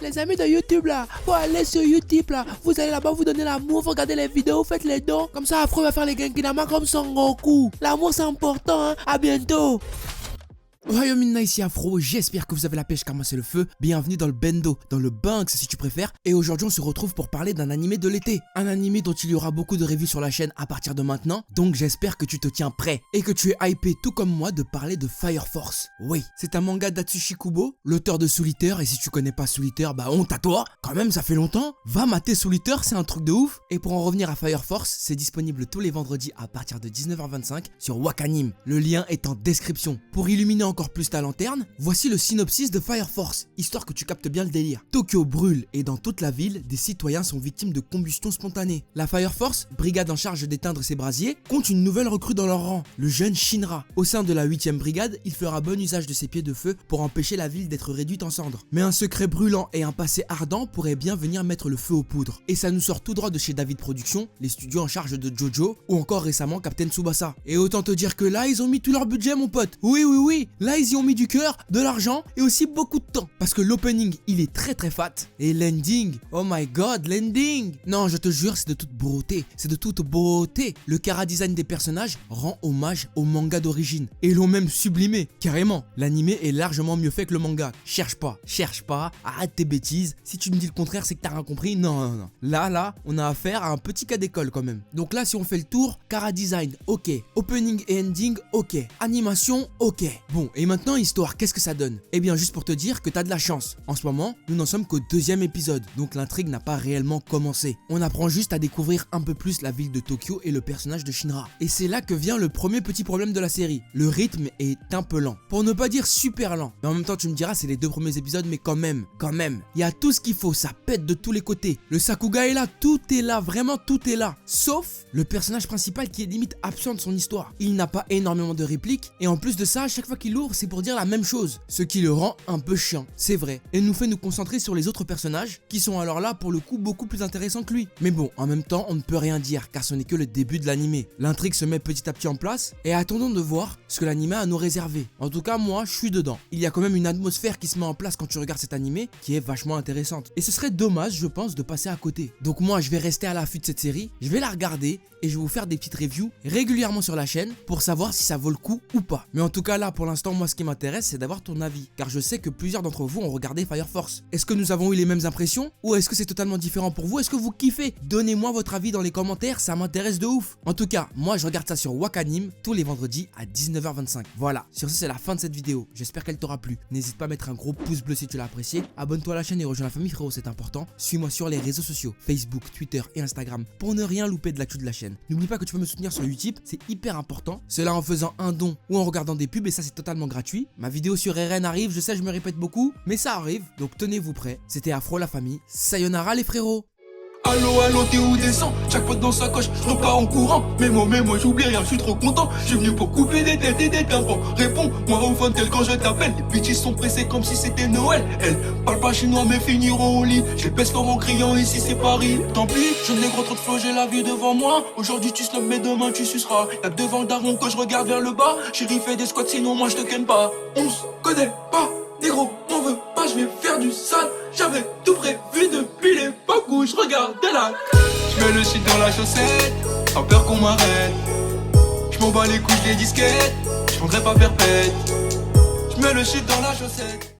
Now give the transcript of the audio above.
Les amis de YouTube là, faut aller sur YouTube là. Vous allez là-bas, vous donnez l'amour, vous regardez les vidéos, faites les dons. Comme ça, Afro va faire les Genkinama comme Son Goku. L'amour c'est important, hein. À bientôt. Ohio Minna, ici Afro, j'espère que vous avez la pêche car moi c'est le feu. Bienvenue dans le Bendo, dans le Banks si tu préfères. Et aujourd'hui on se retrouve pour parler d'un animé de l'été. Un animé dont il y aura beaucoup de reviews sur la chaîne à partir de maintenant. Donc j'espère que tu te tiens prêt et que tu es hypé tout comme moi de parler de Fire Force. Oui, c'est un manga d'Atsushi Kubo, l'auteur de Soul Eater. Et si tu connais pas Soul Eater, bah honte à toi. Quand même ça fait longtemps. Va mater Soul Eater, c'est un truc de ouf. Et pour en revenir à Fire Force, c'est disponible tous les vendredis à partir de 19h25 sur Wakanim. Le lien est en description. Pour illuminer encore plus ta lanterne, voici le synopsis de Fire Force, histoire que tu captes bien le délire. Tokyo brûle et dans toute la ville, des citoyens sont victimes de combustion spontanée. La Fire Force, brigade en charge d'éteindre ces brasiers, compte une nouvelle recrue dans leur rang, le jeune Shinra. Au sein de la 8ème brigade, il fera bon usage de ses pieds de feu pour empêcher la ville d'être réduite en cendres. Mais un secret brûlant et un passé ardent pourraient bien venir mettre le feu aux poudres. Et ça nous sort tout droit de chez David Productions, les studios en charge de Jojo, ou encore récemment Captain Tsubasa. Et autant te dire que là, ils ont mis tout leur budget mon pote. Oui, là ils y ont mis du cœur, de l'argent et aussi beaucoup de temps. Parce que l'opening, il est très fat. Et l'ending, oh my god, l'ending. Non, je te jure, c'est de toute beauté. C'est de toute beauté. Le chara-design des personnages rend hommage au manga d'origine. Et l'ont même sublimé, carrément. L'animé est largement mieux fait que le manga. Cherche pas, arrête tes bêtises. Si tu me dis le contraire, c'est que t'as rien compris. Non. Là, on a affaire à un petit cas d'école quand même. Donc là, si on fait le tour, chara-design, ok. Opening et ending, ok. Animation, ok. Bon, et maintenant, histoire, qu'est-ce que ça donne? Eh bien, juste pour te dire que t'as de la chance. En ce moment, nous n'en sommes qu'au 2e épisode, donc l'intrigue n'a pas réellement commencé. On apprend juste à découvrir un peu plus la ville de Tokyo et le personnage de Shinra. Et c'est là que vient le premier petit problème de la série. Le rythme est un peu lent. Pour ne pas dire super lent. Mais en même temps, tu me diras, c'est les 2 premiers épisodes, mais quand même. Il y a tout ce qu'il faut, ça pète de tous les côtés. Le Sakuga est là, tout est là, vraiment tout est là. Sauf le personnage principal qui est limite absent de son histoire. Il n'a pas énormément de répliques, et en plus de ça, à chaque fois qu'il ouvre, c'est pour dire la même chose. Ce qui le rend un peu chiant, c'est vrai, et nous fait nous concentrer sur les autres personnages qui sont alors là pour le coup beaucoup plus intéressants que lui. Mais bon, en même temps, on ne peut rien dire car ce n'est que le début de l'animé. L'intrigue se met petit à petit en place et attendons de voir ce que l'animé a à nous réserver. En tout cas, moi, je suis dedans. Il y a quand même une atmosphère qui se met en place quand tu regardes cet animé qui est vachement intéressante. Et ce serait dommage, je pense, de passer à côté. Donc moi, je vais rester à l'affût de cette série, je vais la regarder et je vais vous faire des petites reviews régulièrement sur la chaîne pour savoir si ça vaut le coup ou pas. Mais en tout cas là, pour l'instant, moi, ce qui m'intéresse, c'est d'avoir ton avis, car je sais que plusieurs d'entre vous ont regardé Fire Force. Est-ce que nous avons eu les mêmes impressions ou est-ce que c'est totalement différent pour vous? Est-ce que vous kiffez? Donnez-moi votre avis dans les commentaires, ça m'intéresse de ouf. En tout cas, moi je regarde ça sur Wakanim tous les vendredis à 19h25. Voilà, sur ce c'est la fin de cette vidéo, j'espère qu'elle t'aura plu. N'hésite pas à mettre un gros pouce bleu si tu l'as apprécié. Abonne-toi à la chaîne et rejoins la famille frérot, c'est important. Suis-moi sur les réseaux sociaux, Facebook, Twitter et Instagram pour ne rien louper de l'actu de la chaîne. N'oublie pas que tu peux me soutenir sur YouTube, c'est hyper important. Cela en faisant un don ou en regardant des pubs et ça c'est totalement gratuit. Ma vidéo sur RN arrive, je sais je me répète beaucoup, mais ça arrive, donc tenez-vous prêts. C'était Afro la famille, sayonara les frérots. Allo, t'es où descend? Chaque pote dans sa coche, je repars en courant. Mais moi, j'oublie rien, je suis trop content. Je suis venu pour couper des têtes et des tympans. Réponds-moi au fun tel quand je t'appelle. Les bitches sont pressés comme si c'était Noël. Elles parlent pas chinois mais finiront au lit. Je les baisse fort en criant ici c'est Paris. Tant pis, je n'ai gros trop de flow, j'ai la vie devant moi. Aujourd'hui tu snobs mais demain tu suceras. Y'a que devant le daron que je regarde vers le bas. Chérie fais des squats sinon moi je te ken pas. On se connaît pas, négro, m'en veux pas, je vais faire du sale. J'avais tout prévu depuis l'époque où je regardais la. Je mets le shit dans la chaussette, pas peur qu'on m'arrête. Je m'en bats les couilles des disquettes, je prendrai pas perpète. Je mets le shit dans la chaussette.